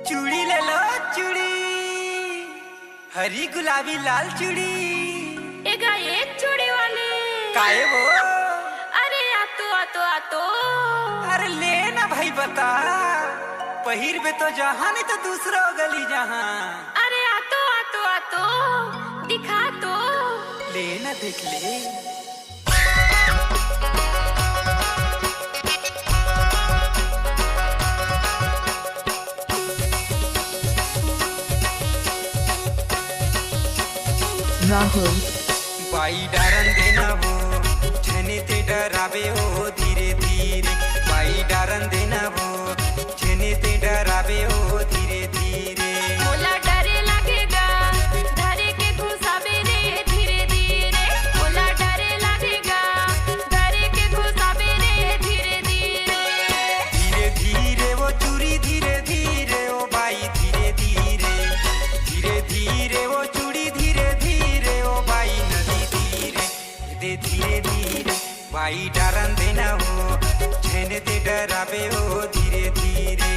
चूड़ी ले लो चूड़ी, हरी गुलाबी लाल चूड़ी। एगा एक चूड़ी वाले काहे वो? अरे आतो आतो आतो। अरे ले ना भाई बता, पहिर बे तो जहाँ नहीं तो दूसरा गली जहाँ। अरे आतो आतो आतो दिखा तो ले ना देख ले। राहुल बाई डारन देना वो छने ते डरावे हो धीरे धीरे। बाई डारन देना वो छने ते डरावे हो धीरे धीरे। मोला डरे लगेगा धरे के घुसावे रे धीरे धीरे। मोला डरे लगेगा धरे के घुसावे रे धीरे धीरे। धीरे धीरे वो चूड़ी धीरे धीरे ओ बाई धीरे धीरे। धीरे धीरे वो चूड़ी धीरे धीरे ओ बाई नदी धीरे दे धीरे धीरे। बाई डारन देना हो छने ते डरावे हो धीरे धीरे।